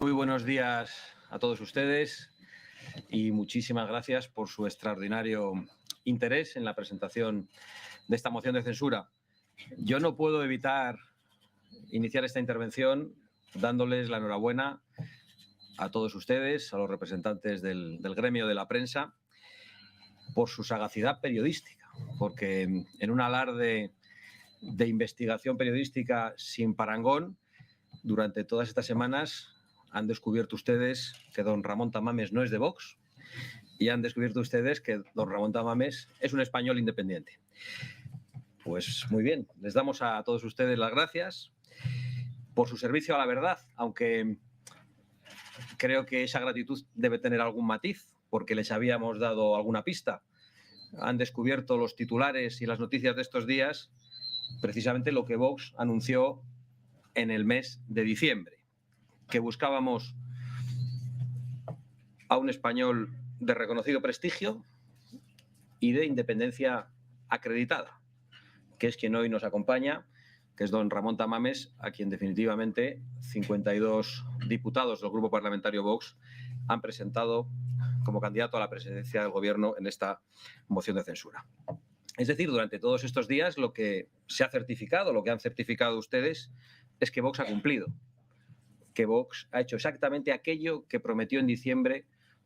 Muy buenos días a todos ustedes y muchísimas gracias por su extraordinario interés en la presentación de esta moción de censura. Yo no puedo evitar iniciar esta intervención dándoles la enhorabuena a todos ustedes, a los representantes del gremio de la prensa, por su sagacidad periodística, porque en un alarde de investigación periodística sin parangón, durante todas estas semanas han descubierto ustedes que don Ramón Tamames no es de Vox y han descubierto ustedes que don Ramón Tamames es un español independiente. Pues muy bien, les damos a todos ustedes las gracias por su servicio a la verdad, aunque creo que esa gratitud debe tener algún matiz, porque les habíamos dado alguna pista. Han descubierto los titulares y las noticias de estos días precisamente lo que Vox anunció en el mes de diciembre, que buscábamos a un español de reconocido prestigio y de independencia acreditada, que es quien hoy nos acompaña, que es don Ramón Tamames, a quien definitivamente 52 diputados del Grupo Parlamentario Vox han presentado como candidato a la presidencia del Gobierno en esta moción de censura. Es decir, durante todos estos días lo que se ha certificado, lo que han certificado ustedes, es que Vox ha cumplido, que Vox ha hecho exactamente aquello que prometió en diciembre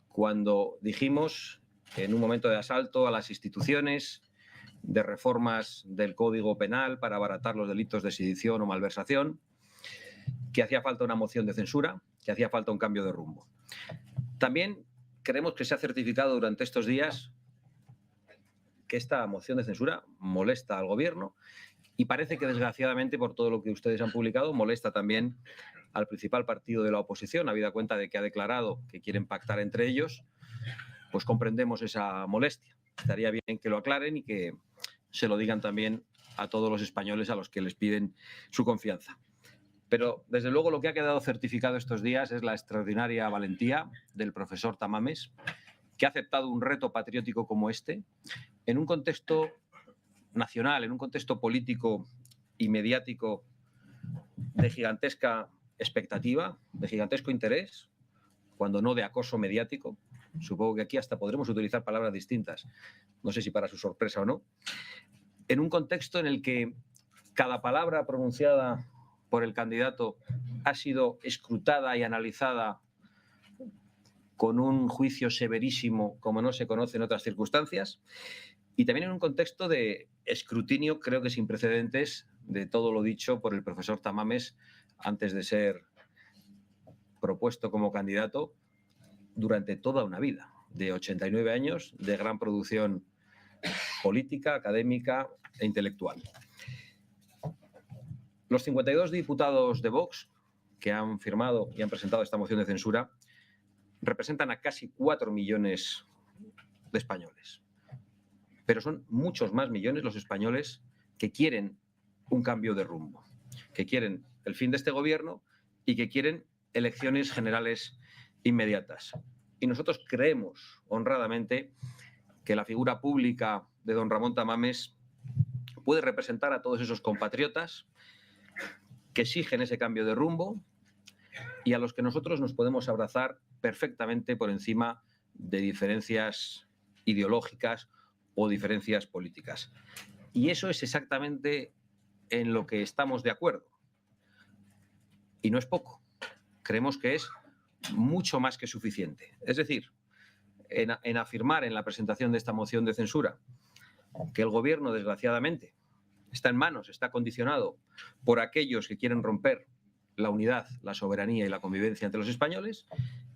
cuando dijimos, en un momento de asalto a las instituciones, de reformas del Código Penal para abaratar los delitos de sedición o malversación, que hacía falta una moción de censura, que hacía falta un cambio de rumbo. También creemos que se ha certificado durante estos días que esta moción de censura molesta al Gobierno y parece que, desgraciadamente, por todo lo que ustedes han publicado, molesta también al principal partido de la oposición, habida cuenta de que ha declarado que quieren pactar entre ellos. Pues comprendemos esa molestia. Estaría bien que lo aclaren y que se lo digan también a todos los españoles a los que les piden su confianza. Pero, desde luego, lo que ha quedado certificado estos días es la extraordinaria valentía del profesor Tamames, que ha aceptado un reto patriótico como este, en un contexto nacional, en un contexto político y mediático de gigantesca expectativa, de gigantesco interés, cuando no de acoso mediático. Supongo que aquí hasta podremos utilizar palabras distintas, no sé si para su sorpresa o no, en un contexto en el que cada palabra pronunciada por el candidato ha sido escrutada y analizada con un juicio severísimo como no se conoce en otras circunstancias, y también en un contexto de escrutinio, creo que sin precedentes, de todo lo dicho por el profesor Tamames antes de ser propuesto como candidato durante toda una vida, de 89 años de gran producción política, académica e intelectual. Los 52 diputados de Vox que han firmado y han presentado esta moción de censura representan a casi 4 millones de españoles. Pero son muchos más millones los españoles que quieren un cambio de rumbo, que quieren el fin de este gobierno y que quieren elecciones generales inmediatas. Y nosotros creemos honradamente que la figura pública de don Ramón Tamames puede representar a todos esos compatriotas que exigen ese cambio de rumbo y a los que nosotros nos podemos abrazar perfectamente por encima de diferencias ideológicas o diferencias políticas. Y eso es exactamente en lo que estamos de acuerdo. Y no es poco. Creemos que es mucho más que suficiente. Es decir, en afirmar en la presentación de esta moción de censura que el Gobierno, desgraciadamente, está en manos, está condicionado por aquellos que quieren romper la unidad, la soberanía y la convivencia entre los españoles,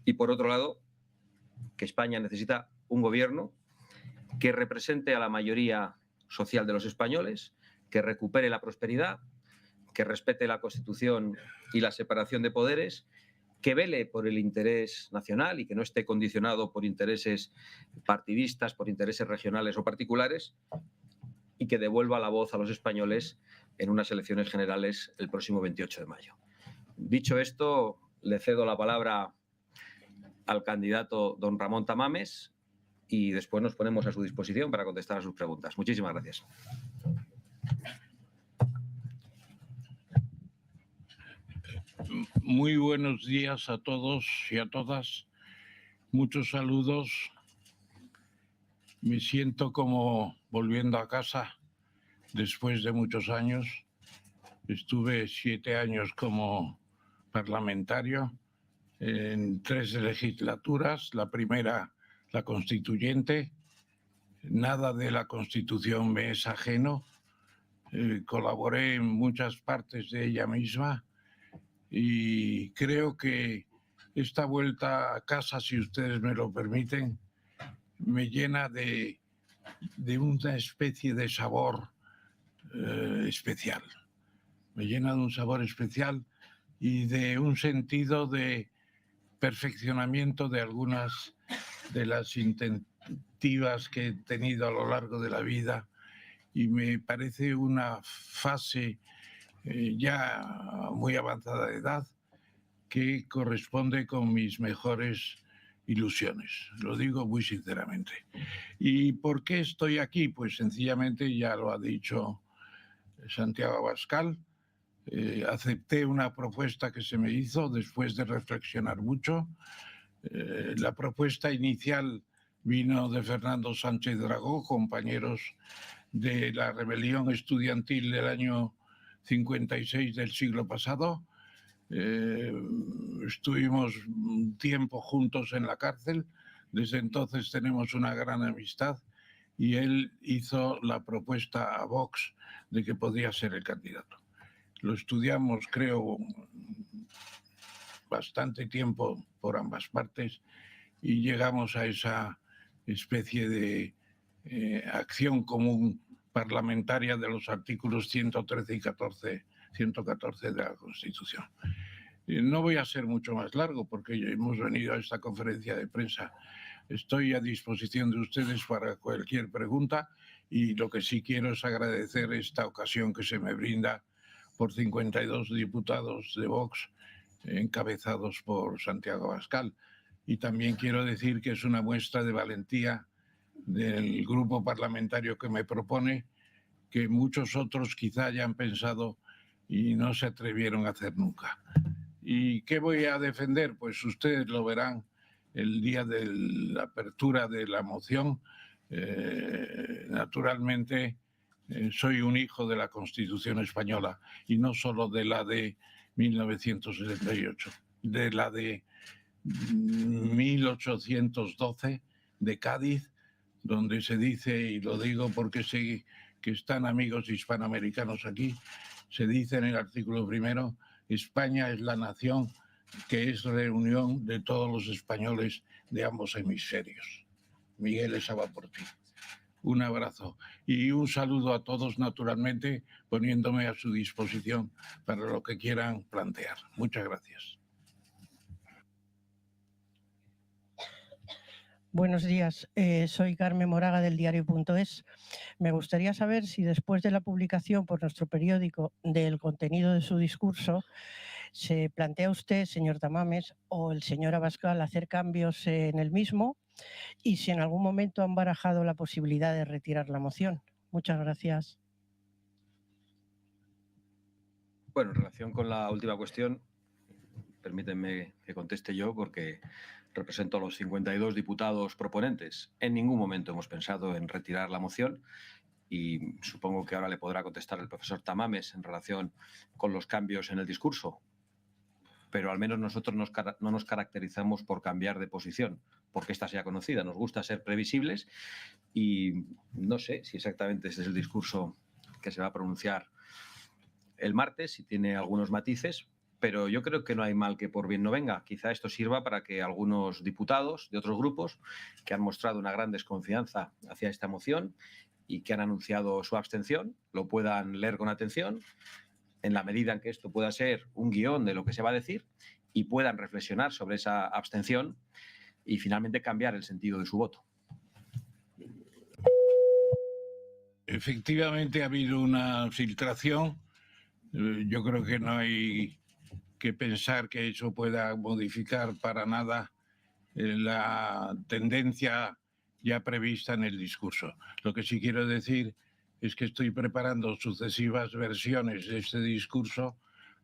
y por otro lado, que España necesita un gobierno que represente a la mayoría social de los españoles, que recupere la prosperidad, que respete la Constitución y la separación de poderes, que vele por el interés nacional y que no esté condicionado por intereses partidistas, por intereses regionales o particulares, y que devuelva la voz a los españoles en unas elecciones generales el próximo 28 de mayo. Dicho esto, le cedo la palabra al candidato don Ramón Tamames y después nos ponemos a su disposición para contestar a sus preguntas. Muchísimas gracias. Muy buenos días a todos y a todas. Muchos saludos. Me siento como volviendo a casa después de muchos años. Estuve 7 años como parlamentario en 3 legislaturas. La primera, la constituyente. Nada de la Constitución me es ajeno. Colaboré en muchas partes de ella misma y creo que esta vuelta a casa, si ustedes me lo permiten, me llena de una especie de sabor especial. Me llena de un sabor especial y de un sentido de perfeccionamiento de algunas de las iniciativas que he tenido a lo largo de la vida, y me parece una fase ya muy avanzada de edad que corresponde con mis mejores ilusiones. Lo digo muy sinceramente. ¿Y por qué estoy aquí? Pues sencillamente, ya lo ha dicho Santiago Abascal, acepté una propuesta que se me hizo después de reflexionar mucho. La propuesta inicial vino de Fernando Sánchez Dragó, compañeros de la rebelión estudiantil del año 56 del siglo pasado. Estuvimos un tiempo juntos en la cárcel, desde entonces tenemos una gran amistad y él hizo la propuesta a Vox de que podía ser el candidato. Lo estudiamos, creo, bastante tiempo por ambas partes y llegamos a esa especie de acción común parlamentaria de los artículos 113 y 114 de la Constitución. No voy a ser mucho más largo porque hemos venido a esta conferencia de prensa. Estoy a disposición de ustedes para cualquier pregunta y lo que sí quiero es agradecer esta ocasión que se me brinda por 52 diputados de Vox encabezados por Santiago Abascal. Y también quiero decir que es una muestra de valentía del grupo parlamentario que me propone, que muchos otros quizá hayan pensado y no se atrevieron a hacer nunca. ¿Y qué voy a defender? Pues ustedes lo verán el día de la apertura de la moción. Naturalmente, soy un hijo de la Constitución española y no solo de la de 1978, de la de 1812 de Cádiz, donde se dice, y lo digo porque sé que están amigos hispanoamericanos aquí, se dice en el artículo primero: España es la nación que es reunión de todos los españoles de ambos hemisferios. Miguel, esa va por ti. Un abrazo y un saludo a todos, naturalmente, poniéndome a su disposición para lo que quieran plantear. Muchas gracias. Buenos días, soy Carmen Moraga del diario.es. Me gustaría saber si después de la publicación por nuestro periódico del contenido de su discurso, se plantea usted, señor Tamames, o el señor Abascal hacer cambios en el mismo y si en algún momento han barajado la posibilidad de retirar la moción. Muchas gracias. Bueno, en relación con la última cuestión, permítanme que conteste yo porque represento a los 52 diputados proponentes. En ningún momento hemos pensado en retirar la moción y supongo que ahora le podrá contestar el profesor Tamames en relación con los cambios en el discurso. Pero al menos nosotros no nos caracterizamos por cambiar de posición, porque esta sea conocida. Nos gusta ser previsibles y no sé si exactamente este es el discurso que se va a pronunciar el martes, si tiene algunos matices, pero yo creo que no hay mal que por bien no venga. Quizá esto sirva para que algunos diputados de otros grupos que han mostrado una gran desconfianza hacia esta moción y que han anunciado su abstención lo puedan leer con atención, en la medida en que esto pueda ser un guión de lo que se va a decir, y puedan reflexionar sobre esa abstención y finalmente cambiar el sentido de su voto. Efectivamente ha habido una filtración. Yo creo que no hay que pensar que eso pueda modificar para nada la tendencia ya prevista en el discurso. Lo que sí quiero decir es que estoy preparando sucesivas versiones de este discurso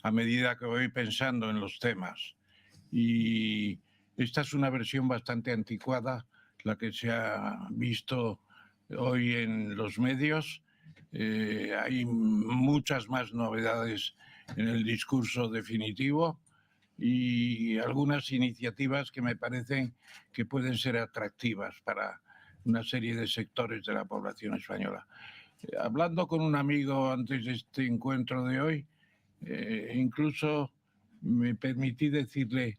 a medida que voy pensando en los temas. Y esta es una versión bastante anticuada, la que se ha visto hoy en los medios. Hay muchas más novedades en el discurso definitivo y algunas iniciativas que me parecen que pueden ser atractivas para una serie de sectores de la población española. Hablando con un amigo antes de este encuentro de hoy, incluso me permití decirle,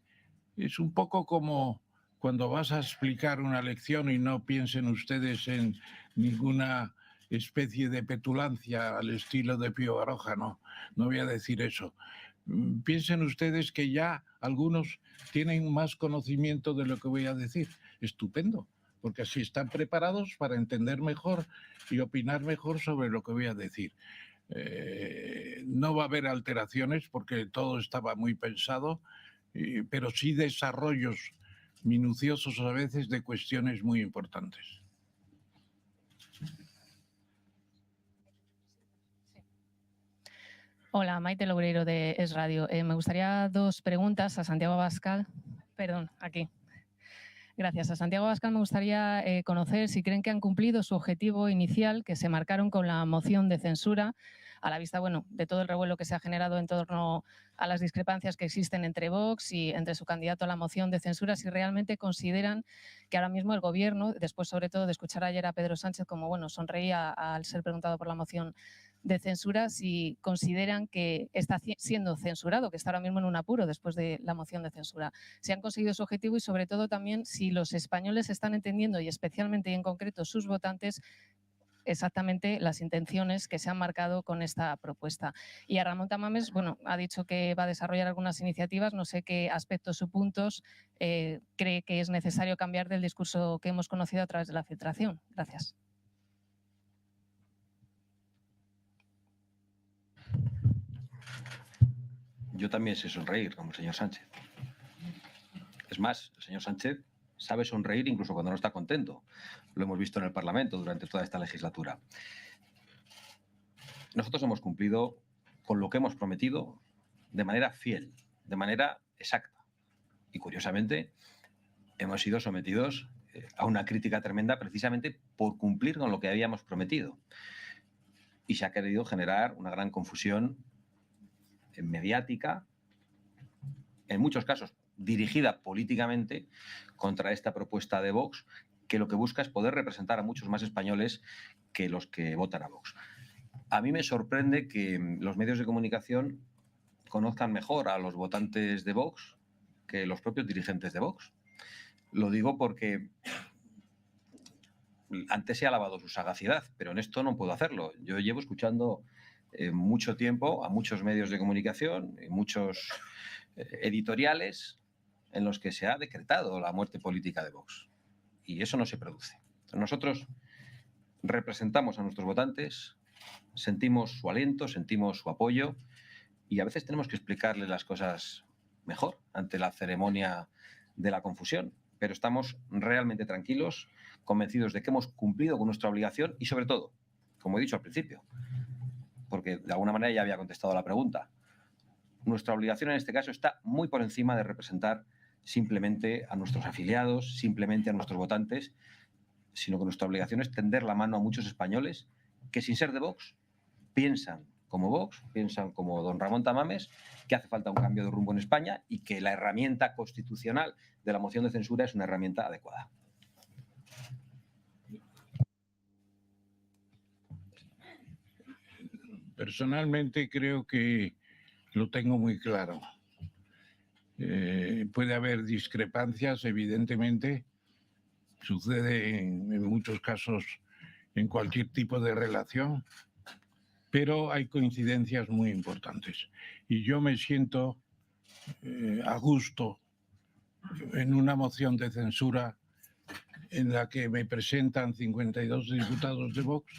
es un poco como cuando vas a explicar una lección y no piensen ustedes en ninguna especie de petulancia al estilo de Pío Baroja, no voy a decir eso. Piensen ustedes que ya algunos tienen más conocimiento de lo que voy a decir. Estupendo, porque así están preparados para entender mejor y opinar mejor sobre lo que voy a decir. No va a haber alteraciones porque todo estaba muy pensado, pero sí desarrollos minuciosos a veces de cuestiones muy importantes. Hola, Maite Loureiro de Es Radio. Me gustaría 2 preguntas a Santiago Abascal. Perdón, aquí. Gracias. A Santiago Abascal me gustaría conocer si creen que han cumplido su objetivo inicial que se marcaron con la moción de censura, a la vista de todo el revuelo que se ha generado en torno a las discrepancias que existen entre Vox y entre su candidato a la moción de censura, si realmente consideran que ahora mismo el Gobierno, después sobre todo de escuchar ayer a Pedro Sánchez como sonreía al ser preguntado por la moción de censura, si consideran que está siendo censurado, que está ahora mismo en un apuro después de la moción de censura. Si han conseguido su objetivo y sobre todo también si los españoles están entendiendo y especialmente y en concreto sus votantes exactamente las intenciones que se han marcado con esta propuesta. Y a Ramón Tamames, ha dicho que va a desarrollar algunas iniciativas, no sé qué aspectos o puntos cree que es necesario cambiar del discurso que hemos conocido a través de la filtración. Gracias. Yo también sé sonreír, como el señor Sánchez. Es más, el señor Sánchez sabe sonreír incluso cuando no está contento. Lo hemos visto en el Parlamento durante toda esta legislatura. Nosotros hemos cumplido con lo que hemos prometido de manera fiel, de manera exacta. Y curiosamente, hemos sido sometidos a una crítica tremenda precisamente por cumplir con lo que habíamos prometido. Y se ha querido generar una gran confusión mediática, en muchos casos dirigida políticamente contra esta propuesta de Vox, que lo que busca es poder representar a muchos más españoles que los que votan a Vox. A mí me sorprende que los medios de comunicación conozcan mejor a los votantes de Vox que los propios dirigentes de Vox. Lo digo porque antes he alabado su sagacidad, pero en esto no puedo hacerlo. Yo llevo escuchando mucho tiempo a muchos medios de comunicación y muchos editoriales en los que se ha decretado la muerte política de Vox. Y eso no se produce. Nosotros representamos a nuestros votantes, sentimos su aliento, sentimos su apoyo y a veces tenemos que explicarles las cosas mejor ante la ceremonia de la confusión. Pero estamos realmente tranquilos, convencidos de que hemos cumplido con nuestra obligación y sobre todo, como he dicho al principio, porque de alguna manera ya había contestado a la pregunta, nuestra obligación en este caso está muy por encima de representar simplemente a nuestros afiliados, simplemente a nuestros votantes, sino que nuestra obligación es tender la mano a muchos españoles que sin ser de Vox piensan como Vox, piensan como don Ramón Tamames, que hace falta un cambio de rumbo en España y que la herramienta constitucional de la moción de censura es una herramienta adecuada. Personalmente creo que lo tengo muy claro. Puede haber discrepancias, evidentemente. Sucede en muchos casos en cualquier tipo de relación, pero hay coincidencias muy importantes. Y yo me siento a gusto en una moción de censura en la que me presentan 52 diputados de Vox,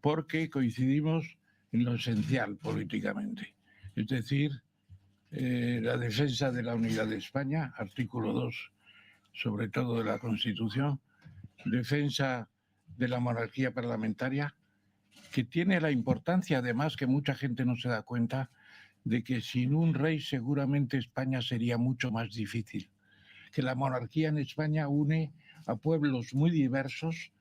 porque coincidimos en lo esencial políticamente. Es decir, la defensa de la unidad de España, artículo 2, sobre todo de la Constitución, defensa de la monarquía parlamentaria, que tiene la importancia, además, que mucha gente no se da cuenta, de que sin un rey seguramente España sería mucho más difícil. Que la monarquía en España une a pueblos muy diversos,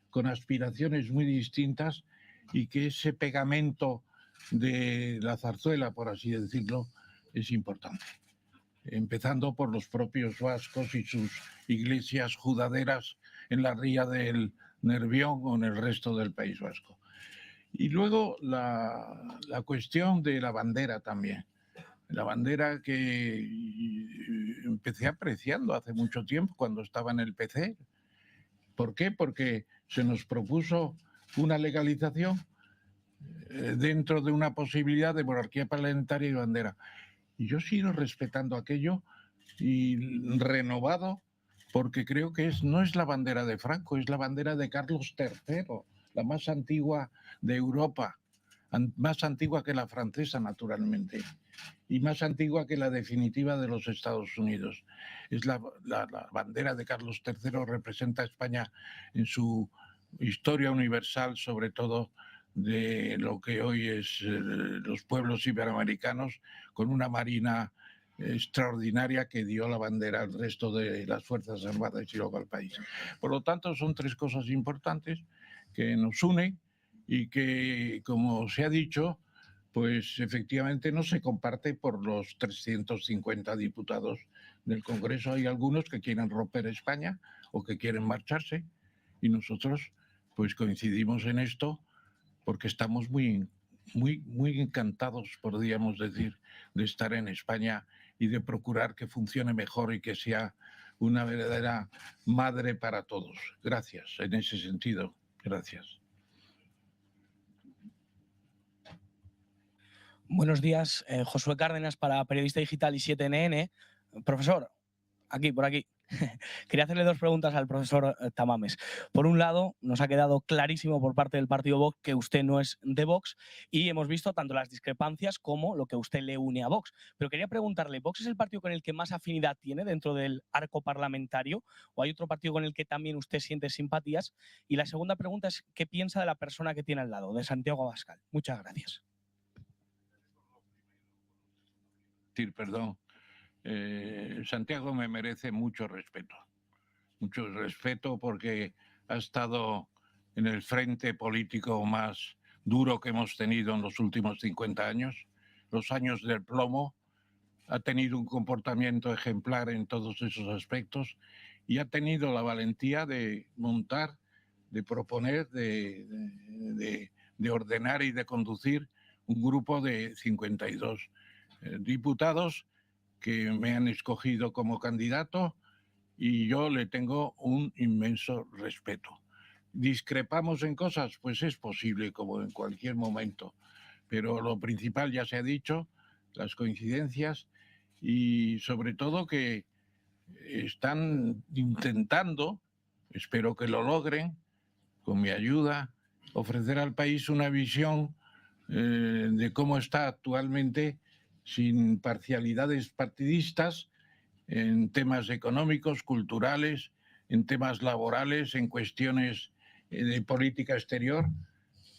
con aspiraciones muy distintas, y que ese pegamento de la zarzuela, por así decirlo, es importante. Empezando por los propios vascos y sus iglesias judaderas en la ría del Nervión o en el resto del País Vasco. Y luego la cuestión de la bandera también. La bandera que empecé apreciando hace mucho tiempo cuando estaba en el PC. ¿Por qué? Porque se nos propuso una legalización dentro de una posibilidad de monarquía parlamentaria y bandera. Y yo sigo respetando aquello y renovado, porque creo que no es la bandera de Franco, es la bandera de Carlos III, la más antigua de Europa, más antigua que la francesa, naturalmente, y más antigua que la definitiva de los Estados Unidos. Es la bandera de Carlos III, representa a España en su historia universal, sobre todo de lo que hoy es los pueblos iberoamericanos, con una marina extraordinaria que dio la bandera al resto de las Fuerzas Armadas y luego al país. Por lo tanto, son tres cosas importantes que nos unen y que, como se ha dicho, pues efectivamente no se comparte por los 350 diputados del Congreso. Hay algunos que quieren romper España o que quieren marcharse, y nosotros pues coincidimos en esto porque estamos muy encantados, podríamos decir, de estar en España y de procurar que funcione mejor y que sea una verdadera madre para todos. Gracias, en ese sentido. Gracias. Buenos días, Josué Cárdenas para Periodista Digital y 7NN. Profesor, por aquí. Quería hacerle dos preguntas al profesor Tamames. Por un lado, nos ha quedado clarísimo por parte del partido Vox que usted no es de Vox y hemos visto tanto las discrepancias como lo que usted le une a Vox. Pero quería preguntarle, ¿Vox es el partido con el que más afinidad tiene dentro del arco parlamentario o hay otro partido con el que también usted siente simpatías? Y la segunda pregunta es, ¿qué piensa de la persona que tiene al lado, de Santiago Abascal? Muchas gracias. Perdón. Santiago me merece mucho respeto porque ha estado en el frente político más duro que hemos tenido en los últimos 50 años, los años del plomo, ha tenido un comportamiento ejemplar en todos esos aspectos y ha tenido la valentía de montar, de proponer, de ordenar y de conducir un grupo de 52 diputados que me han escogido como candidato y yo le tengo un inmenso respeto. ¿Discrepamos en cosas? Pues es posible, como en cualquier momento, pero lo principal ya se ha dicho, las coincidencias y sobre todo que están intentando, espero que lo logren, con mi ayuda, ofrecer al país una visión de cómo está actualmente, sin parcialidades partidistas, en temas económicos, culturales, en temas laborales, en cuestiones de política exterior.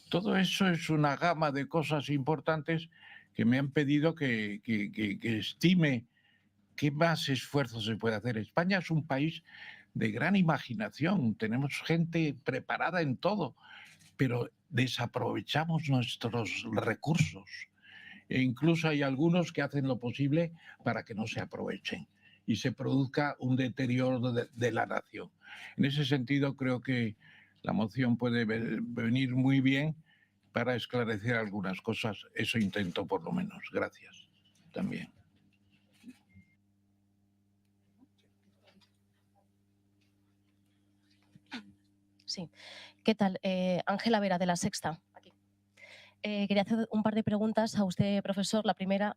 Todo eso es una gama de cosas importantes que me han pedido que estime qué más esfuerzo se puede hacer. España es un país de gran imaginación, tenemos gente preparada en todo, pero desaprovechamos nuestros recursos. E incluso hay algunos que hacen lo posible para que no se aprovechen y se produzca un deterioro de la nación. En ese sentido, creo que la moción puede venir muy bien para esclarecer algunas cosas. Eso intento, por lo menos. Gracias. También. Sí. ¿Qué tal? Ángela Vera, de La Sexta. Quería hacer un par de preguntas a usted, profesor. La primera,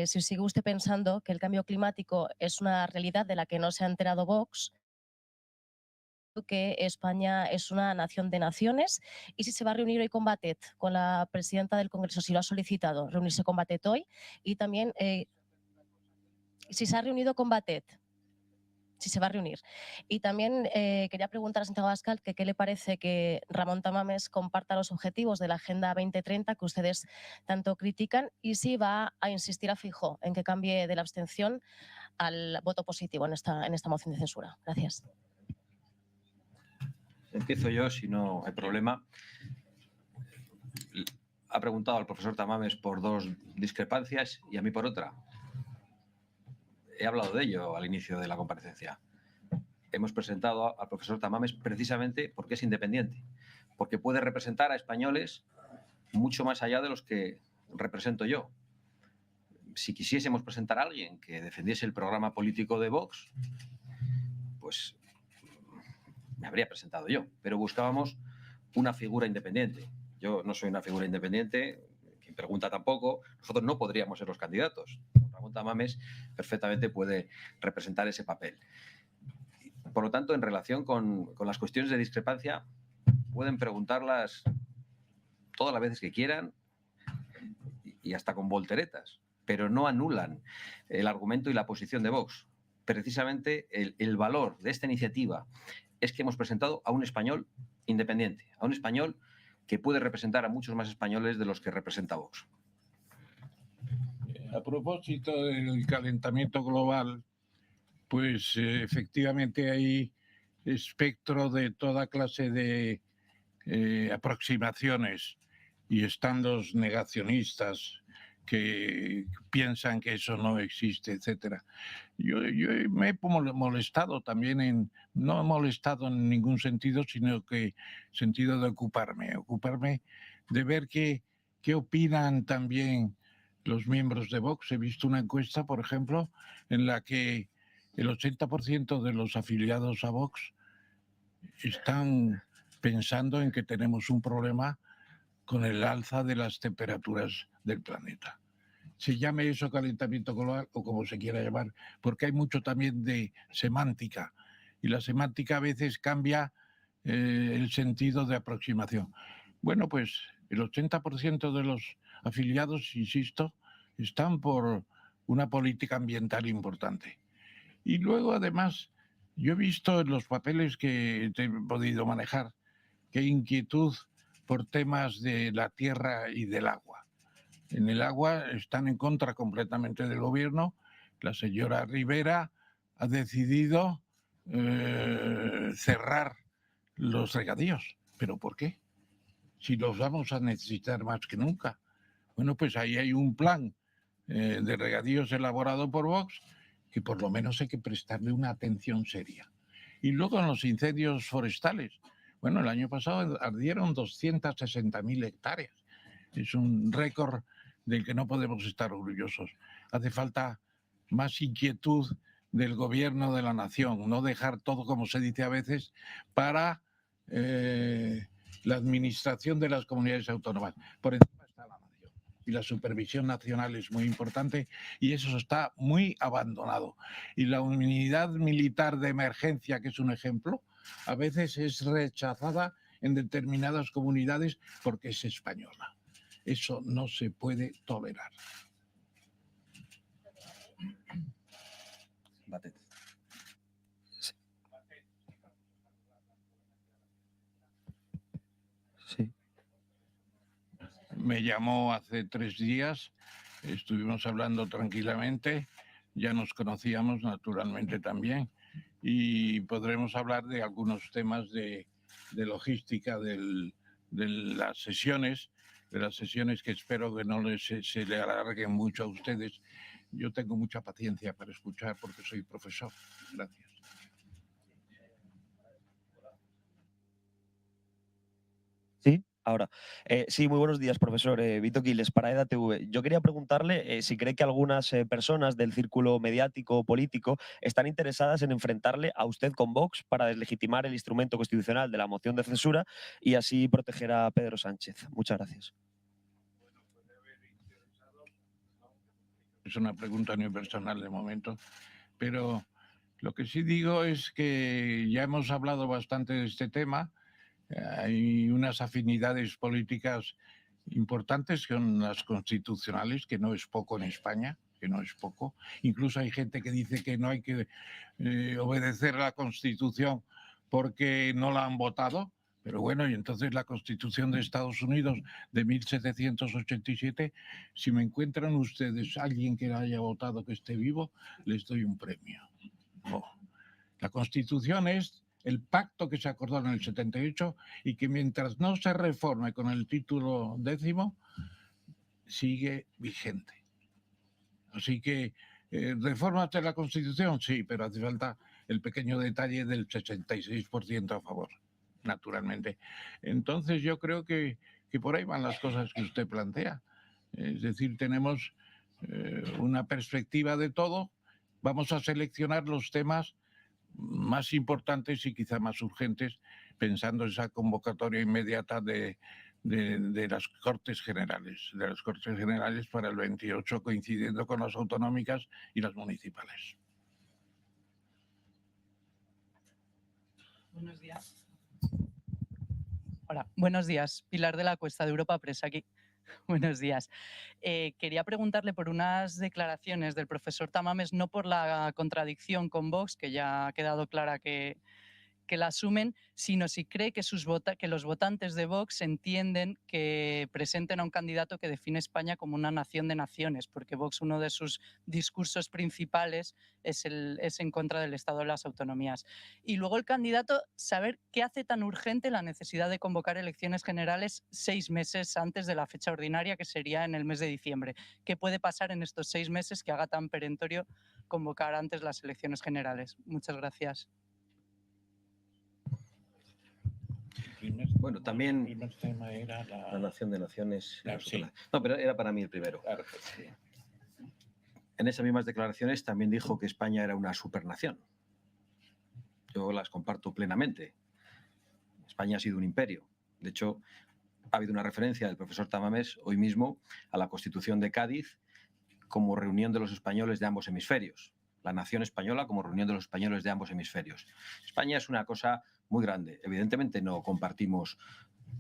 si sigue usted pensando que el cambio climático es una realidad de la que no se ha enterado Vox, que España es una nación de naciones, y si se va a reunir hoy con Batet, con la presidenta del Congreso, si lo ha solicitado, reunirse con Batet hoy, y también si se ha reunido con Batet, si se va a reunir. Y también quería preguntar a Santiago Abascal que qué le parece que Ramón Tamames comparta los objetivos de la Agenda 2030 que ustedes tanto critican y si va a insistir a Feijóo en que cambie de la abstención al voto positivo en esta moción de censura. Gracias. Empiezo yo, si no hay problema. Ha preguntado al profesor Tamames por dos discrepancias y a mí por otra. He hablado de ello al inicio de la comparecencia. Hemos presentado al profesor Tamames precisamente porque es independiente, porque puede representar a españoles mucho más allá de los que represento yo. Si quisiésemos presentar a alguien que defendiese el programa político de Vox, pues me habría presentado yo, pero buscábamos una figura independiente. Yo no soy una figura independiente, quien pregunta tampoco, nosotros no podríamos ser los candidatos. Ramón Tamames perfectamente puede representar ese papel. Por lo tanto, en relación con las cuestiones de discrepancia, pueden preguntarlas todas las veces que quieran y hasta con volteretas, pero no anulan el argumento y la posición de Vox. Precisamente el valor de esta iniciativa es que hemos presentado a un español independiente, a un español que puede representar a muchos más españoles de los que representa Vox. A propósito del calentamiento global, pues efectivamente hay espectro de toda clase de aproximaciones y están los negacionistas que piensan que eso no existe, etcétera. Yo me he molestado también no he molestado en ningún sentido, sino que sentido de ocuparme de ver qué opinan también los miembros de Vox. He visto una encuesta, por ejemplo, en la que el 80% de los afiliados a Vox están pensando en que tenemos un problema con el alza de las temperaturas del planeta. Se llame eso calentamiento global o como se quiera llamar, porque hay mucho también de semántica y la semántica a veces cambia el sentido de aproximación. Bueno, pues el 80% de los afiliados, insisto, están por una política ambiental importante. Y luego, además, yo he visto en los papeles que he podido manejar que hay inquietud por temas de la tierra y del agua. En el agua están en contra completamente del gobierno. La señora Rivera ha decidido cerrar los regadíos. ¿Pero por qué? Si los vamos a necesitar más que nunca. Bueno, pues ahí hay un plan de regadíos elaborado por Vox que por lo menos hay que prestarle una atención seria. Y luego en los incendios forestales. Bueno, el año pasado ardieron 260.000 hectáreas. Es un récord del que no podemos estar orgullosos. Hace falta más inquietud del gobierno de la nación, no dejar todo, como se dice a veces, para la administración de las comunidades autónomas. Por encima está la nación. Y la supervisión nacional es muy importante y eso está muy abandonado. Y la unidad militar de emergencia, que es un ejemplo, a veces es rechazada en determinadas comunidades porque es española. Eso no se puede tolerar. Sí. Me llamó hace 3 días, estuvimos hablando tranquilamente, ya nos conocíamos naturalmente también y podremos hablar de algunos temas de logística de las sesiones que espero que no se le alarguen mucho a ustedes. Yo tengo mucha paciencia para escuchar porque soy profesor. Gracias. Sí, ahora. Sí, muy buenos días, profesor. Vito Quiles, para EDATV. Yo quería preguntarle si cree que algunas personas del círculo mediático o político están interesadas en enfrentarle a usted con Vox para deslegitimar el instrumento constitucional de la moción de censura y así proteger a Pedro Sánchez. Muchas gracias. Es una pregunta muy personal de momento, pero lo que sí digo es que ya hemos hablado bastante de este tema. Hay unas afinidades políticas importantes, que son las constitucionales, que no es poco en España. que no es poco. Incluso hay gente que dice que no hay que obedecer la Constitución porque no la han votado. Pero bueno, y entonces la Constitución de Estados Unidos de 1787, si me encuentran ustedes alguien que la haya votado que esté vivo, les doy un premio. Oh. La Constitución es el pacto que se acordó en el 78 y que mientras no se reforme con el título 10, sigue vigente. Así que, ¿reformas de la Constitución? Sí, pero hace falta el pequeño detalle del 66% a favor, naturalmente. Entonces yo creo que por ahí van las cosas que usted plantea. Es decir, tenemos una perspectiva de todo. Vamos a seleccionar los temas más importantes y quizá más urgentes, pensando en esa convocatoria inmediata de las Cortes Generales para el 28, coincidiendo con las autonómicas y las municipales. Buenos días. Hola, buenos días. Pilar de la Cuesta, de Europa Press, aquí. Buenos días. Quería preguntarle por unas declaraciones del profesor Tamames, no por la contradicción con Vox, que ya ha quedado clara que la asumen, sino si cree que, que los votantes de Vox entienden que presenten a un candidato que define España como una nación de naciones, porque Vox, uno de sus discursos principales es en contra del Estado de las autonomías. Y luego el candidato, saber qué hace tan urgente la necesidad de convocar elecciones generales 6 meses antes de la fecha ordinaria, que sería en el mes de diciembre. ¿Qué puede pasar en estos 6 meses que haga tan perentorio convocar antes las elecciones generales? Muchas gracias. Bueno, también el primer tema era la nación de naciones. Claro, sí. No, pero era para mí el primero. Claro, sí. En esas mismas declaraciones también dijo que España era una supernación. Yo las comparto plenamente. España ha sido un imperio. De hecho, ha habido una referencia del profesor Tamames hoy mismo a la Constitución de Cádiz como reunión de los españoles de ambos hemisferios. La nación española como reunión de los españoles de ambos hemisferios. España es una cosa muy grande. Evidentemente no compartimos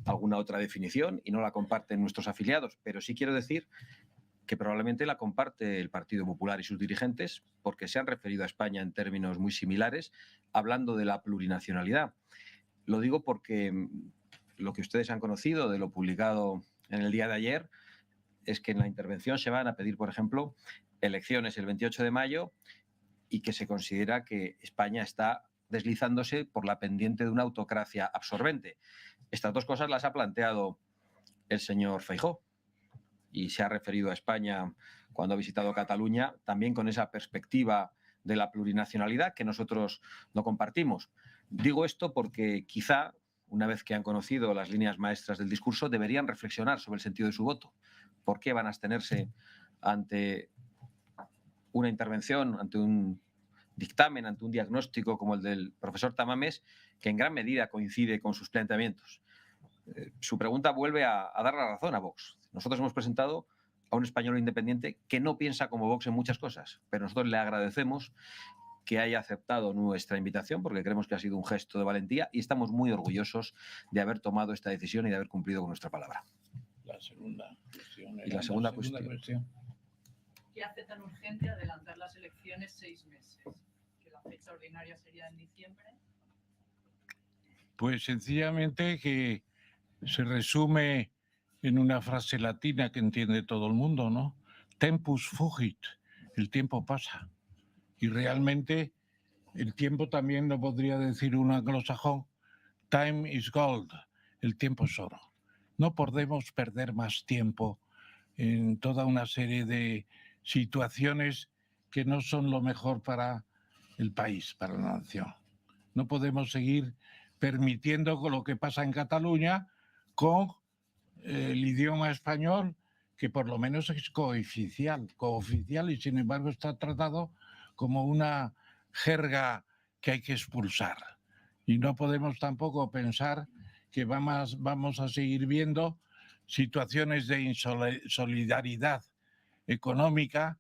alguna otra definición y no la comparten nuestros afiliados, pero sí quiero decir que probablemente la comparte el Partido Popular y sus dirigentes, porque se han referido a España en términos muy similares, hablando de la plurinacionalidad. Lo digo porque lo que ustedes han conocido de lo publicado en el día de ayer es que en la intervención se van a pedir, por ejemplo, elecciones el 28 de mayo y que se considera que España está deslizándose por la pendiente de una autocracia absorbente. Estas dos cosas las ha planteado el señor Feijóo y se ha referido a España cuando ha visitado Cataluña también con esa perspectiva de la plurinacionalidad que nosotros no compartimos. Digo esto porque quizá, una vez que han conocido las líneas maestras del discurso, deberían reflexionar sobre el sentido de su voto. ¿Por qué van a abstenerse ante una intervención, ante un dictamen, ante un diagnóstico como el del profesor Tamames, que en gran medida coincide con sus planteamientos? Su pregunta vuelve a dar la razón a Vox. Nosotros hemos presentado a un español independiente que no piensa como Vox en muchas cosas, pero nosotros le agradecemos que haya aceptado nuestra invitación porque creemos que ha sido un gesto de valentía y estamos muy orgullosos de haber tomado esta decisión y de haber cumplido con nuestra palabra. La segunda cuestión. Y la segunda cuestión. ¿Qué hace tan urgente adelantar las elecciones 6 meses? ¿Que la fecha ordinaria sería en diciembre? Pues sencillamente que se resume en una frase latina que entiende todo el mundo, ¿no? Tempus fugit, el tiempo pasa. Y realmente el tiempo también lo podría decir un anglosajón, time is gold, el tiempo es oro. No podemos perder más tiempo en toda una serie de situaciones que no son lo mejor para el país, para la nación. No podemos seguir permitiendo lo que pasa en Cataluña con el idioma español, que por lo menos es cooficial y sin embargo está tratado como una jerga que hay que expulsar. Y no podemos tampoco pensar que vamos a seguir viendo situaciones de insolidaridad económica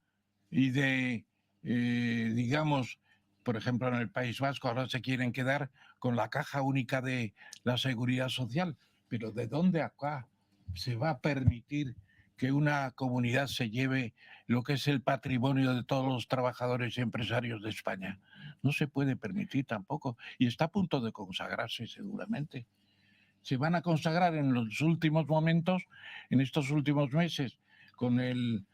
y de, digamos, por ejemplo, en el País Vasco ahora se quieren quedar con la caja única de la seguridad social. Pero ¿de dónde acá se va a permitir que una comunidad se lleve lo que es el patrimonio de todos los trabajadores y empresarios de España. No se puede permitir tampoco, y está a punto de consagrarse seguramente. Se van a consagrar en los últimos momentos, en estos últimos meses, con el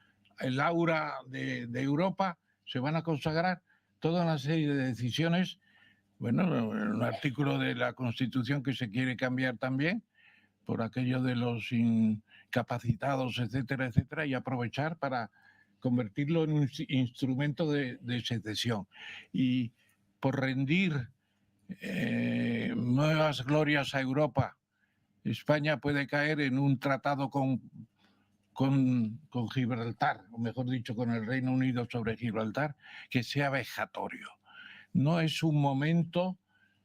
aura de Europa, se van a consagrar toda una serie de decisiones, bueno, un artículo de la Constitución que se quiere cambiar también, por aquello de los incapacitados, etcétera, etcétera, y aprovechar para convertirlo en un instrumento de secesión. Y por rendir nuevas glorias a Europa, España puede caer en un tratado con Gibraltar, o mejor dicho, con el Reino Unido sobre Gibraltar, que sea vejatorio. No es un momento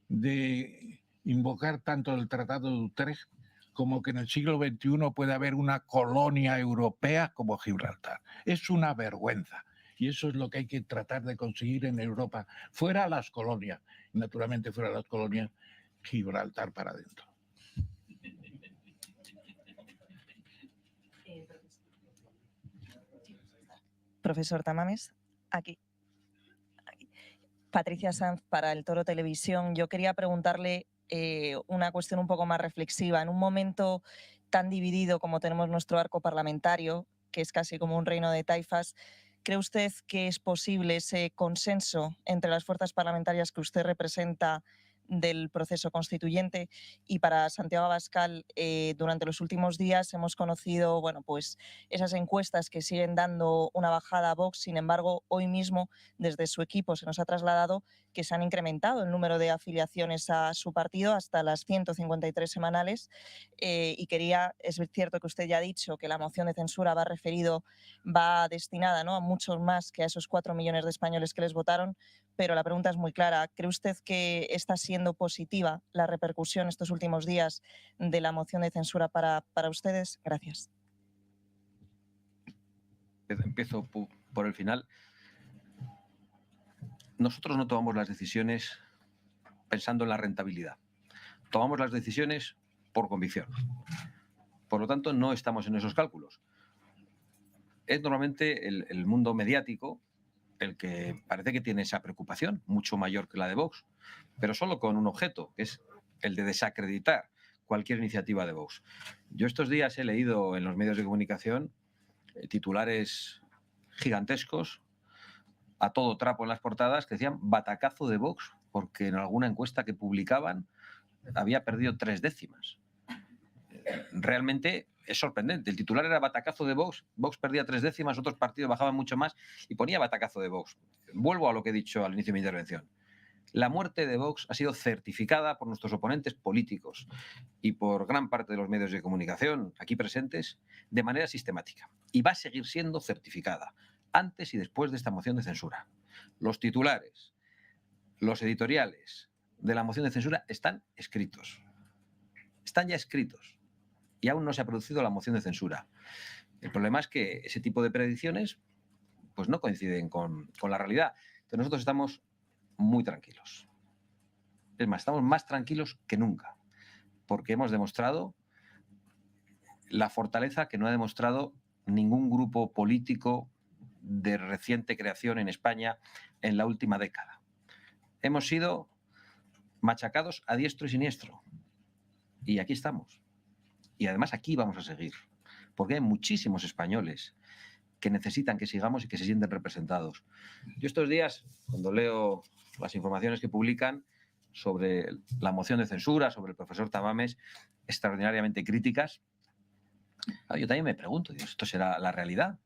de invocar tanto el Tratado de Utrecht como que en el siglo XXI puede haber una colonia europea como Gibraltar. Es una vergüenza. Y eso es lo que hay que tratar de conseguir en Europa. Fuera las colonias, y naturalmente fuera las colonias, Gibraltar para adentro. Profesor Tamames, aquí. Patricia Sanz para El Toro Televisión. Yo quería preguntarle una cuestión un poco más reflexiva. En un momento tan dividido como tenemos nuestro arco parlamentario, que es casi como un reino de taifas, ¿cree usted que es posible ese consenso entre las fuerzas parlamentarias que usted representa del proceso constituyente? Y para Santiago Abascal, durante los últimos días hemos conocido, bueno, pues esas encuestas que siguen dando una bajada a Vox. Sin embargo, hoy mismo desde su equipo se nos ha trasladado que se han incrementado el número de afiliaciones a su partido hasta las 153 semanales. Y es cierto que usted ya ha dicho que la moción de censura va destinada, ¿no?, a muchos más que a esos 4 millones de españoles que les votaron. Pero la pregunta es muy clara. ¿Cree usted que está siendo positiva la repercusión estos últimos días de la moción de censura para ustedes? Gracias. Empiezo por el final. Nosotros no tomamos las decisiones pensando en la rentabilidad. Tomamos las decisiones por convicción. Por lo tanto, no estamos en esos cálculos. Es normalmente el mundo mediático el que parece que tiene esa preocupación, mucho mayor que la de Vox, pero solo con un objeto, que es el de desacreditar cualquier iniciativa de Vox. Yo estos días he leído en los medios de comunicación titulares gigantescos, a todo trapo en las portadas, que decían batacazo de Vox, porque en alguna encuesta que publicaban había perdido 3 décimas. Realmente es sorprendente. El titular era batacazo de Vox, Vox perdía 3 décimas, otros partidos bajaban mucho más y ponía batacazo de Vox. Vuelvo a lo que he dicho al inicio de mi intervención. La muerte de Vox ha sido certificada por nuestros oponentes políticos y por gran parte de los medios de comunicación aquí presentes de manera sistemática. Y va a seguir siendo certificada antes y después de esta moción de censura. Los titulares, los editoriales de la moción de censura están escritos. Están ya escritos. Y aún no se ha producido la moción de censura. El problema es que ese tipo de predicciones pues no coinciden con la realidad. Entonces nosotros estamos muy tranquilos. Es más, estamos más tranquilos que nunca, porque hemos demostrado la fortaleza que no ha demostrado ningún grupo político de reciente creación en España en la última década. Hemos sido machacados a diestro y siniestro. Y aquí estamos. Y además aquí vamos a seguir, porque hay muchísimos españoles que necesitan que sigamos y que se sienten representados. Yo estos días, cuando leo las informaciones que publican sobre la moción de censura, sobre el profesor Tamames, extraordinariamente críticas, yo también me pregunto, ¿esto será la realidad?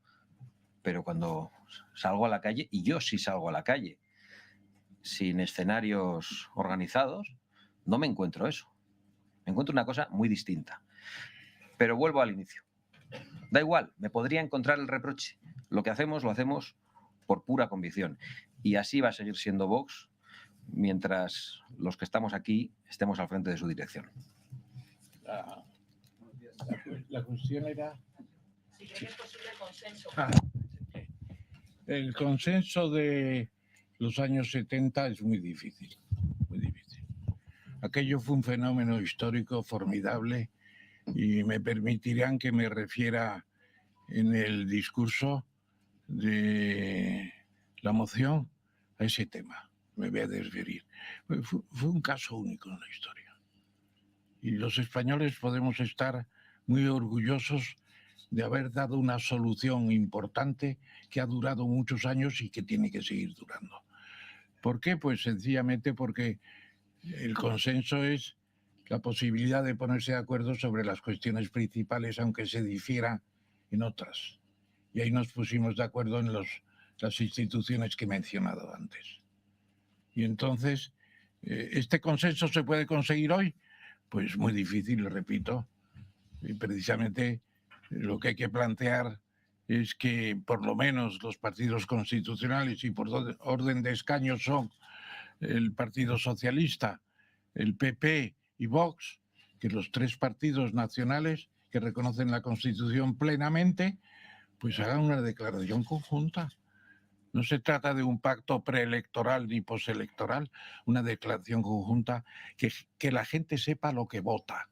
Pero cuando salgo a la calle, y yo sí salgo a la calle, sin escenarios organizados, no me encuentro eso. Me encuentro una cosa muy distinta. Pero vuelvo al inicio. Da igual, me podría encontrar el reproche. Lo que hacemos, lo hacemos por pura convicción. Y así va a seguir siendo Vox mientras los que estamos aquí estemos al frente de su dirección. La cuestión era... Si cree que es posible el consenso. El consenso de los años 70 es muy difícil, muy difícil. Aquello fue un fenómeno histórico formidable y me permitirán que me refiera en el discurso de la moción a ese tema. Me voy a desviar. Fue un caso único en la historia. Y los españoles podemos estar muy orgullosos de haber dado una solución importante que ha durado muchos años y que tiene que seguir durando. ¿Por qué? Pues sencillamente porque el consenso es la posibilidad de ponerse de acuerdo sobre las cuestiones principales, aunque se difieran en otras. Y ahí nos pusimos de acuerdo en las instituciones que he mencionado antes. Y entonces, ¿este consenso se puede conseguir hoy? Pues muy difícil, lo repito. Y precisamente lo que hay que plantear es que por lo menos los partidos constitucionales y por orden de escaños son el Partido Socialista, el PP y Vox, que los tres partidos nacionales que reconocen la Constitución plenamente, pues hagan una declaración conjunta. No se trata de un pacto preelectoral ni postelectoral, una declaración conjunta que la gente sepa lo que vota,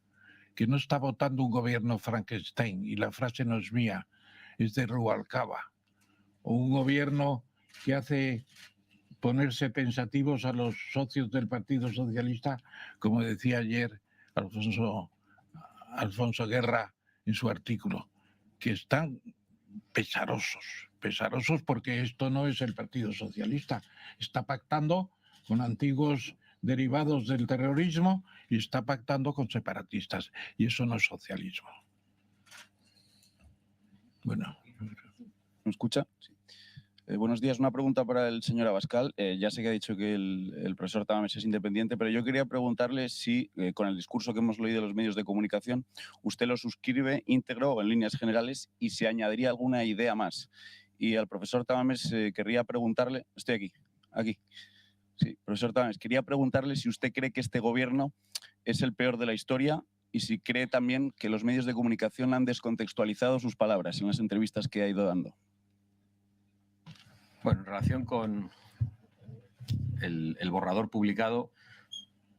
que no está votando un gobierno Frankenstein, y la frase no es mía, es de Rubalcaba, o un gobierno que hace ponerse pensativos a los socios del Partido Socialista, como decía ayer Alfonso Guerra en su artículo, que están pesarosos porque esto no es el Partido Socialista, está pactando con antiguos derivados del terrorismo y está pactando con separatistas, y eso no es socialismo. Bueno. ¿Me escucha? Sí. Buenos días. Una pregunta para el señor Abascal. Ya sé que ha dicho que el profesor Tamames es independiente, pero yo quería preguntarle si, con el discurso que hemos leído de los medios de comunicación, usted lo suscribe íntegro o en líneas generales y si añadiría alguna idea más. Y al profesor Tamames querría preguntarle... Estoy aquí. Sí, profesor Tamames, quería preguntarle si usted cree que este gobierno es el peor de la historia y si cree también que los medios de comunicación han descontextualizado sus palabras en las entrevistas que ha ido dando. Bueno, en relación con el borrador publicado,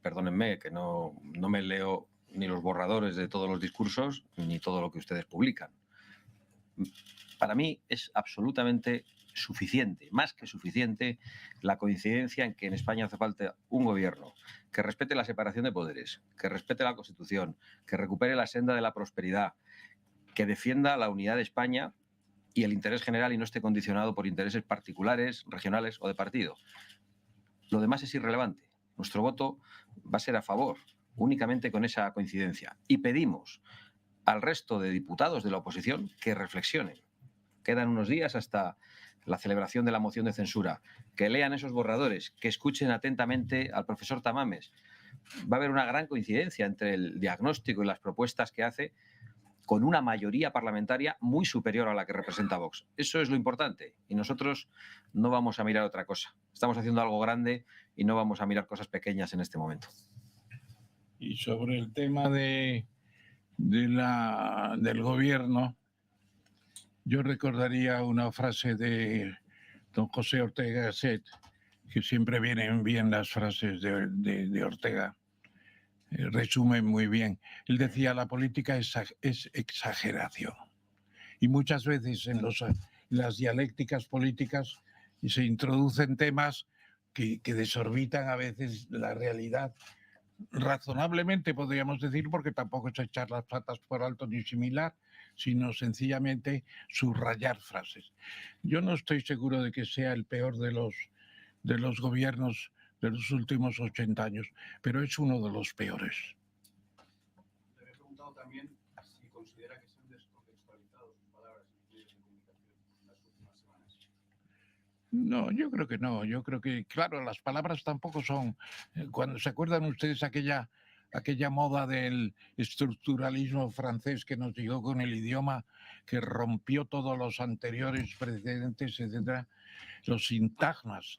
perdónenme que no me leo ni los borradores de todos los discursos ni todo lo que ustedes publican. Para mí es absolutamente suficiente, más que suficiente, la coincidencia en que en España hace falta un gobierno que respete la separación de poderes, que respete la Constitución, que recupere la senda de la prosperidad, que defienda la unidad de España y el interés general y no esté condicionado por intereses particulares, regionales o de partido. Lo demás es irrelevante. Nuestro voto va a ser a favor, únicamente con esa coincidencia. Y pedimos al resto de diputados de la oposición que reflexionen. Quedan unos días hasta la celebración de la moción de censura, que lean esos borradores, que escuchen atentamente al profesor Tamames. Va a haber una gran coincidencia entre el diagnóstico y las propuestas que hace, con una mayoría parlamentaria muy superior a la que representa Vox. Eso es lo importante y nosotros no vamos a mirar otra cosa. Estamos haciendo algo grande y no vamos a mirar cosas pequeñas en este momento. Y sobre el tema del gobierno, yo recordaría una frase de don José Ortega Gasset, que siempre vienen bien las frases de Ortega. Resumen muy bien. Él decía, la política es exageración. Y muchas veces en las dialécticas políticas se introducen temas que desorbitan a veces la realidad. Razonablemente, podríamos decir, porque tampoco es echar las patas por alto ni similar, sino sencillamente subrayar frases. Yo no estoy seguro de que sea el peor de los gobiernos de los últimos 80 años, pero es uno de los peores. Le había preguntado también si considera que se han descontextualizado sus palabras en los medios de comunicación en las últimas semanas. No, yo creo que no. Yo creo que, claro, las palabras tampoco son... Cuando se acuerdan ustedes aquella moda del estructuralismo francés que nos llegó con el idioma, que rompió todos los anteriores precedentes, etcétera, los sintagmas,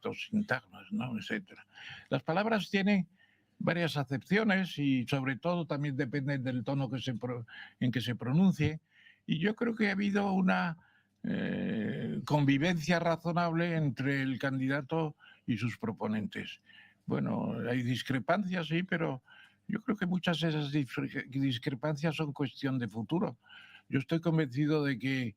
¿no? Etcétera. Las palabras tienen varias acepciones y sobre todo también dependen del tono en que se pronuncie. Y yo creo que ha habido una convivencia razonable entre el candidato y sus proponentes. Bueno, hay discrepancias, sí, pero yo creo que muchas de esas discrepancias son cuestión de futuro. Yo estoy convencido de que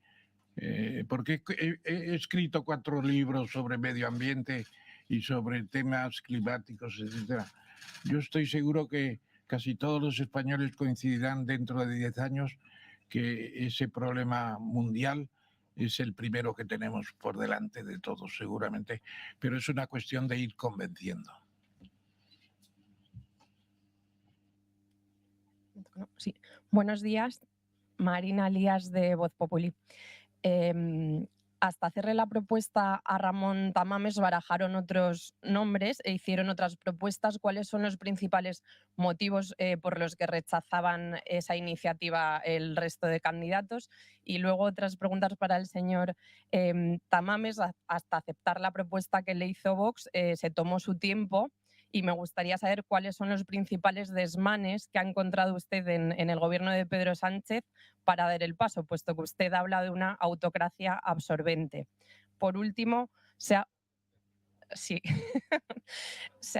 Porque he escrito 4 libros sobre medio ambiente y sobre temas climáticos, etcétera. Yo estoy seguro que casi todos los españoles coincidirán dentro de 10 años que ese problema mundial es el primero que tenemos por delante de todos, seguramente, pero es una cuestión de ir convenciendo. Sí. Buenos días, Marina Lías de Voz Populi. Hasta hacerle la propuesta a Ramón Tamames barajaron otros nombres e hicieron otras propuestas. ¿Cuáles son los principales motivos por los que rechazaban esa iniciativa el resto de candidatos? Y luego otras preguntas para el señor Tamames. Hasta aceptar la propuesta que le hizo Vox se tomó su tiempo. Y me gustaría saber cuáles son los principales desmanes que ha encontrado usted en el gobierno de Pedro Sánchez para dar el paso, puesto que usted habla de una autocracia absorbente. Por último, se ha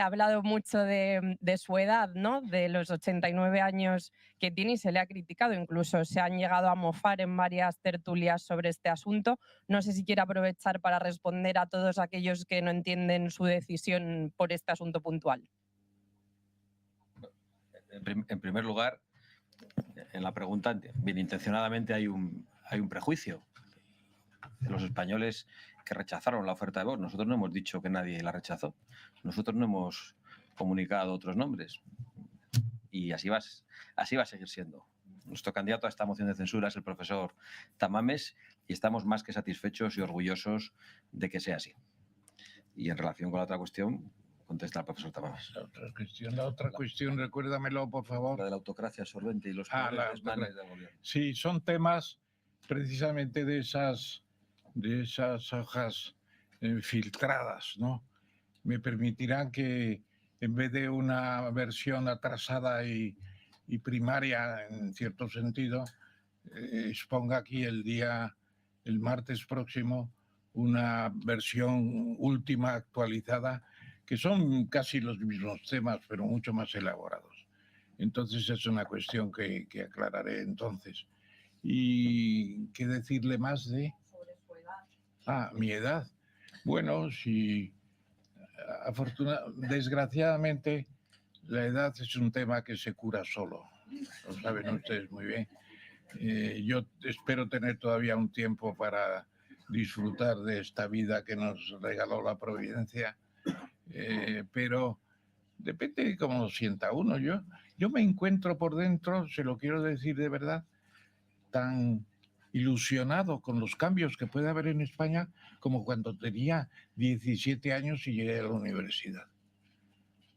hablado mucho de su edad, ¿no? De los 89 años que tiene y se le ha criticado. Incluso se han llegado a mofar en varias tertulias sobre este asunto. No sé si quiere aprovechar para responder a todos aquellos que no entienden su decisión por este asunto puntual. En primer lugar, en la pregunta, bien intencionadamente hay un prejuicio de los españoles que rechazaron la oferta de Vox. Nosotros no hemos dicho que nadie la rechazó. Nosotros no hemos comunicado otros nombres. Y así va a seguir siendo. Nuestro candidato a esta moción de censura es el profesor Tamames y estamos más que satisfechos y orgullosos de que sea así. Y en relación con la otra cuestión, contesta el profesor Tamames. La otra cuestión, recuérdamelo, por favor. La de la autocracia absorbente y los desmanes del gobierno. Sí, son temas precisamente de esas hojas filtradas, ¿no? Me permitirán que en vez de una versión atrasada y primaria, en cierto sentido, exponga aquí el martes próximo, una versión última actualizada, que son casi los mismos temas, pero mucho más elaborados. Entonces es una cuestión que aclararé entonces. ¿Y qué decirle más de...? Sobre su edad. Mi edad. Bueno, si desgraciadamente la edad es un tema que se cura solo. Lo saben ustedes muy bien. Yo espero tener todavía un tiempo para disfrutar de esta vida que nos regaló la providencia, pero depende de cómo lo sienta uno. Yo me encuentro por dentro, se lo quiero decir de verdad, tan ilusionado con los cambios que puede haber en España como cuando tenía 17 años y llegué a la universidad.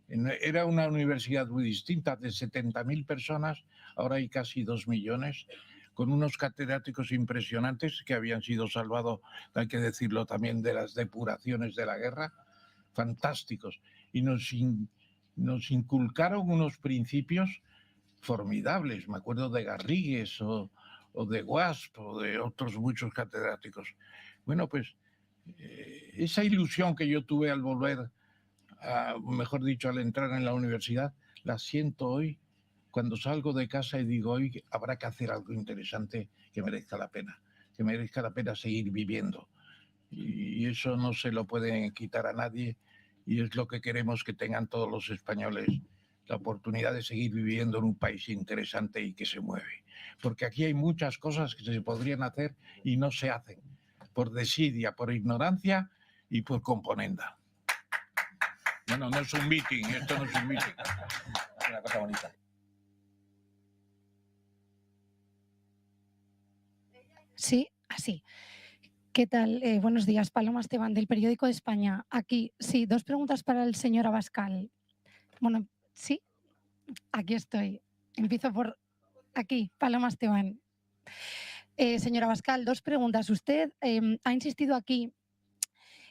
Era una universidad muy distinta, de 70.000 personas, ahora hay casi 2 millones, con unos catedráticos impresionantes que habían sido salvados, hay que decirlo también, de las depuraciones de la guerra, fantásticos. Y nos inculcaron unos principios formidables. Me acuerdo de Garrigues o de Guasp o de otros muchos catedráticos. Bueno, pues esa ilusión que yo tuve al volver, mejor dicho, al entrar en la universidad, la siento hoy cuando salgo de casa y digo, hoy habrá que hacer algo interesante que merezca la pena seguir viviendo. Y eso no se lo pueden quitar a nadie y es lo que queremos que tengan todos los españoles, la oportunidad de seguir viviendo en un país interesante y que se mueve. Porque aquí hay muchas cosas que se podrían hacer y no se hacen, por desidia, por ignorancia y por componenda. Bueno, no es un meeting, esto no es un meeting. Es una cosa bonita. Sí, así. ¿Qué tal? Buenos días, Paloma Esteban, del Periódico de España. Aquí, sí, 2 preguntas para el señor Abascal. Bueno, sí, aquí estoy. Empiezo por aquí, Paloma Esteban. Señor Abascal, 2 preguntas. Usted ha insistido aquí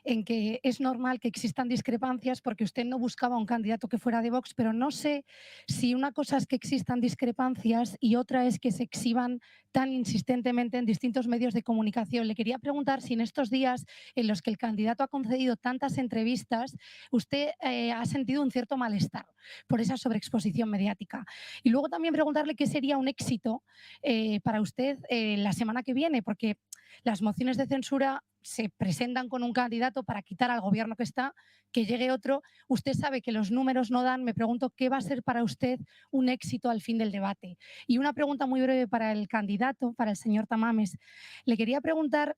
en que es normal que existan discrepancias porque usted no buscaba un candidato que fuera de Vox, pero no sé si una cosa es que existan discrepancias y otra es que se exhiban tan insistentemente en distintos medios de comunicación. Le quería preguntar si en estos días en los que el candidato ha concedido tantas entrevistas, usted ha sentido un cierto malestar por esa sobreexposición mediática. Y luego también preguntarle qué sería un éxito para usted la semana que viene, porque las mociones de censura se presentan con un candidato para quitar al gobierno que está, que llegue otro. Usted sabe que los números no dan. Me pregunto qué va a ser para usted un éxito al fin del debate. Y una pregunta muy breve para el candidato, para el señor Tamames. Le quería preguntar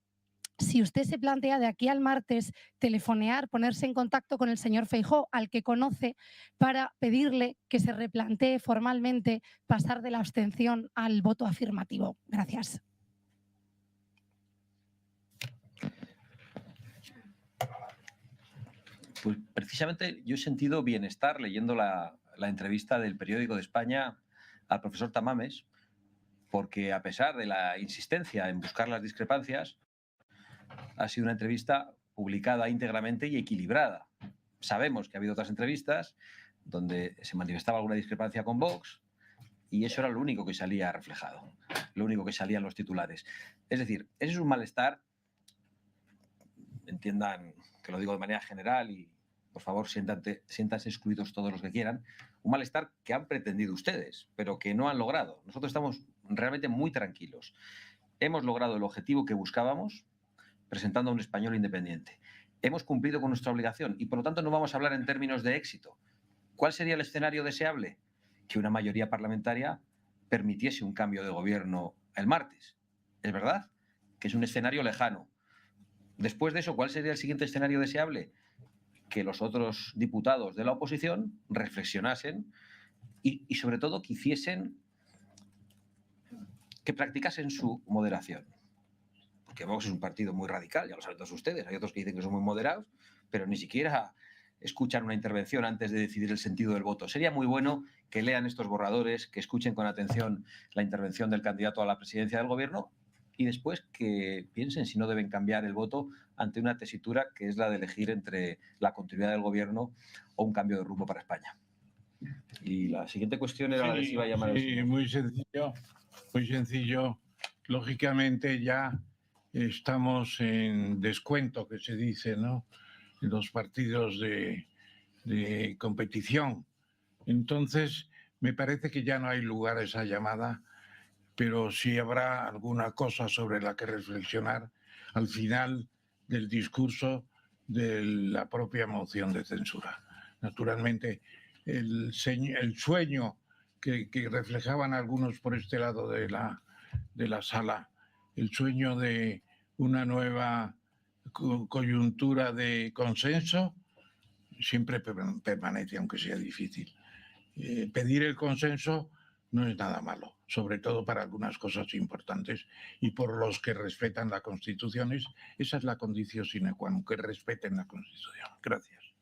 si usted se plantea de aquí al martes telefonear, ponerse en contacto con el señor Feijóo, al que conoce, para pedirle que se replantee formalmente pasar de la abstención al voto afirmativo. Gracias. Pues precisamente yo he sentido bienestar leyendo la entrevista del Periódico de España al profesor Tamames, porque a pesar de la insistencia en buscar las discrepancias, ha sido una entrevista publicada íntegramente y equilibrada. Sabemos que ha habido otras entrevistas donde se manifestaba alguna discrepancia con Vox y eso era lo único que salía reflejado, lo único que salía en los titulares. Es decir, ese es un malestar, entiendan que lo digo de manera general y por favor siéntanse excluidos todos los que quieran, un malestar que han pretendido ustedes, pero que no han logrado. Nosotros estamos realmente muy tranquilos. Hemos logrado el objetivo que buscábamos, presentando a un español independiente. Hemos cumplido con nuestra obligación y, por lo tanto, no vamos a hablar en términos de éxito. ¿Cuál sería el escenario deseable? Que una mayoría parlamentaria permitiese un cambio de gobierno el martes. Es verdad que es un escenario lejano. Después de eso, ¿cuál sería el siguiente escenario deseable? Que los otros diputados de la oposición reflexionasen y sobre todo, que practicasen su moderación. Que Vox es un partido muy radical, ya lo saben todos ustedes. Hay otros que dicen que son muy moderados, pero ni siquiera escuchan una intervención antes de decidir el sentido del voto. Sería muy bueno que lean estos borradores, que escuchen con atención la intervención del candidato a la presidencia del gobierno y después que piensen si no deben cambiar el voto ante una tesitura que es la de elegir entre la continuidad del gobierno o un cambio de rumbo para España. Y la siguiente cuestión era la de si iba a llamar al señor. Muy sencillo, muy sencillo. Lógicamente ya estamos en descuento, que se dice, ¿no? En los partidos de competición. Entonces, me parece que ya no hay lugar a esa llamada, pero sí habrá alguna cosa sobre la que reflexionar al final del discurso de la propia moción de censura. Naturalmente, el sueño que reflejaban algunos por este lado de la sala, el sueño de una nueva coyuntura de consenso, siempre permanece, aunque sea difícil. Pedir el consenso no es nada malo, sobre todo para algunas cosas importantes y por los que respetan la Constitución. Esa es la condición sine qua non, que respeten la Constitución. Gracias.